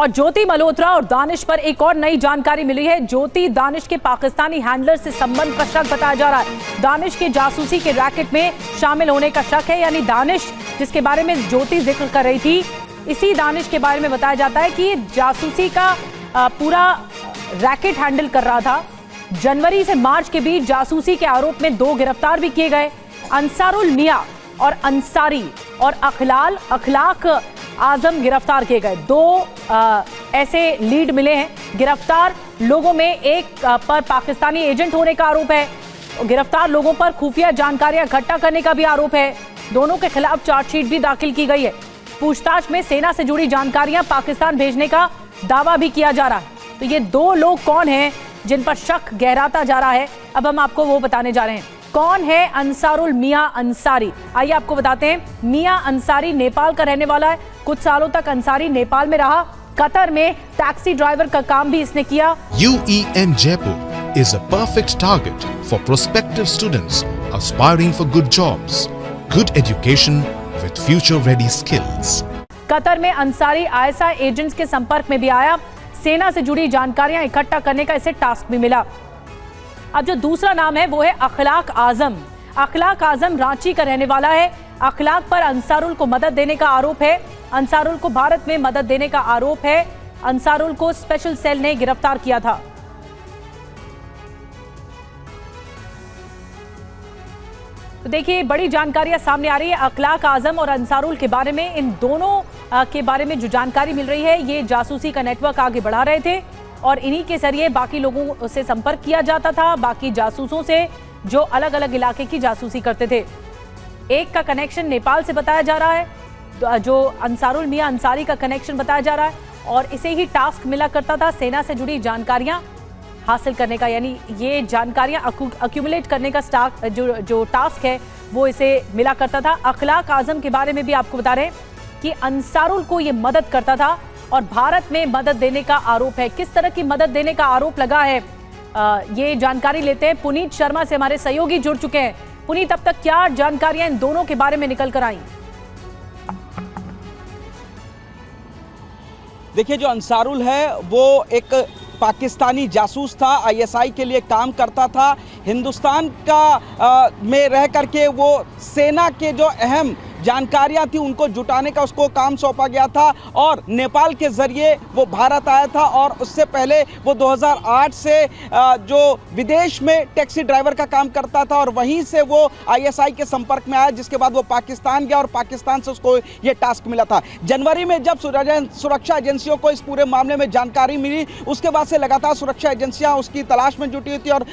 और ज्योति मल्होत्रा और दानिश पर एक और नई जानकारी मिली है। ज्योति दानिश के पाकिस्तानी हैंडलर से संबंध का शक बताया जा रहा है। दानिश के जासूसी के रैकेट में शामिल होने का शक है, यानी दानिश जिसके बारे में ज्योति जिक्र कर रही थी, इसी दानिश के बारे में बताया जाता है कि जासूसी का पूरा रैकेट हैंडल कर रहा था। जनवरी से मार्च के बीच जासूसी के आरोप में 2 गिरफ्तार भी किए गए। अंसारुल मियां और अंसारी और अखलाक आजम गिरफ्तार किए गए। 2 ऐसे लीड मिले हैं। गिरफ्तार लोगों में एक पर पाकिस्तानी एजेंट होने का आरोप है। गिरफ्तार लोगों पर खुफिया जानकारियां इकट्ठा करने का भी आरोप है। दोनों के खिलाफ चार्जशीट भी दाखिल की गई है। पूछताछ में सेना से जुड़ी जानकारियां पाकिस्तान भेजने का दावा भी किया जा रहा है। तो ये 2 लोग कौन हैं जिन पर शक गहराता जा रहा है, अब हम आपको वो बताने जा रहे हैं। कौन है अंसारुल मियां अंसारी? आइए आपको बताते हैं। मियां अंसारी नेपाल का रहने वाला है। कुछ सालों तक अंसारी नेपाल में रहा। कतर में टैक्सी ड्राइवर का काम भी इसने किया। UEM Jaipur is a perfect target for prospective students aspiring for good jobs, good education with future-ready skills. Qatar में अंसारी ISI एजेंट्स के संपर्क में भी आया। सेना से जुड़ी जानकारियां इकट्ठा करने का इसे टास्क भी मिला। अब जो दूसरा नाम है वो है अखलाक आजम। अखलाक आजम रांची का रहने वाला है। अखलाक पर अंसारुल को मदद देने का आरोप है। अंसारुल को भारत में मदद देने का आरोप है। अंसारुल को स्पेशल सेल ने गिरफ्तार किया था। तो देखिए, बड़ी जानकारियां सामने आ रही है अखलाक आजम और अंसारुल के बारे में। इन दोनों के बारे में जो जानकारी मिल रही है, ये जासूसी का नेटवर्क आगे बढ़ा रहे थे और इन्हीं के जरिए बाकी लोगों से संपर्क किया जाता था, बाकी जासूसों से जो अलग अलग इलाके की जासूसी करते थे। एक का कनेक्शन नेपाल से बताया जा रहा है, जो अंसारुल मियां अंसारी का कनेक्शन बताया जा रहा है, और इसे ही टास्क मिला करता था सेना से जुड़ी जानकारियां हासिल करने का, यानी ये जानकारियां अक्यूमुलेट करने का जो टास्क है वो इसे मिला करता था। अखलाक आजम के बारे में भी आपको बता रहे हैं कि अंसारुल को ये मदद करता था और भारत में मदद देने का आरोप है। किस तरह की मदद देने का आरोप लगा है, ये जानकारी लेते हैं। पुनीत शर्मा से हमारे सहयोगी जुड़ चुके हैं। पुनीत, अब तक क्या जानकारियां इन दोनों के बारे में निकल कर आई? देखिए, जो अंसारुल है वो एक पाकिस्तानी जासूस था, ISI के लिए काम करता था। हिंदुस्तान का में रह करके वो सेना के जो अहम जानकारियां थी उनको जुटाने का उसको काम सौंपा गया था और नेपाल के जरिए वो भारत आया था। और उससे पहले वो 2008 से जो विदेश में टैक्सी ड्राइवर का काम करता था और वहीं से वो ISI के संपर्क में आया, जिसके बाद वो पाकिस्तान गया और पाकिस्तान से उसको ये टास्क मिला था। जनवरी में जब सुरक्षा एजेंसियों को इस पूरे मामले में जानकारी मिली, उसके बाद से लगातार सुरक्षा एजेंसियां उसकी तलाश में जुटी हुई थी और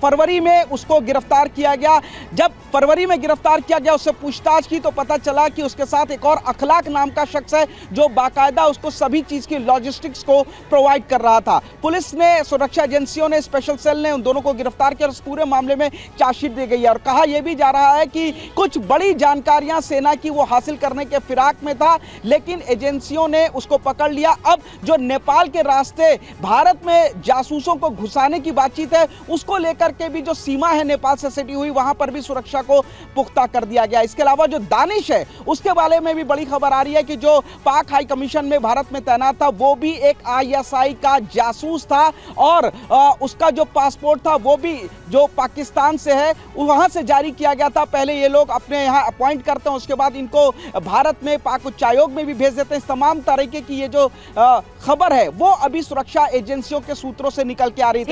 फरवरी में उसको गिरफ्तार किया गया। जब फरवरी में गिरफ्तार किया गया, उससे पूछताछ की तो पता चला कि उसके साथ एक और अखलाक नाम का शख्स है जो बाकायदा उसको सभी चीज की लॉजिस्टिक्स को प्रोवाइड कर रहा था। पुलिस ने, सुरक्षा एजेंसियों ने, स्पेशल सेल ने उन दोनों को गिरफ्तार किया और इस पूरे मामले में चार्जशीट दी गई है। और कहा यह भी जा रहा है कि कुछ बड़ी जानकारियां सेना की वो हासिल करने के फिराक में था, लेकिन एजेंसियों ने उसको पकड़ लिया। अब जो नेपाल के रास्ते भारत में जासूसों को घुसाने की बातचीत है, उसको लेकर के भी जो सीमा है नेपाल से सटी हुई, वहां पर भी सुरक्षा को पुख्ता कर दिया गया। इसके अलावा जो दानिश है उसके बारे में भी बड़ी खबर आ रही है कि जो पाक हाई कमीशन में भारत में तैनात था वो भी एक ISI का जासूस था और उसका जो पासपोर्ट था वो भी जो पाकिस्तान से है वहां से जारी किया गया था। पहले ये लोग अपने यहाँ अपॉइंट करते हैं, उसके बाद इनको भारत में पाक उच्चायोग में भी भेज देते हैं। तमाम तरीके की ये जो खबर है वो अभी सुरक्षा एजेंसियों के सूत्रों से निकल के आ रही थी।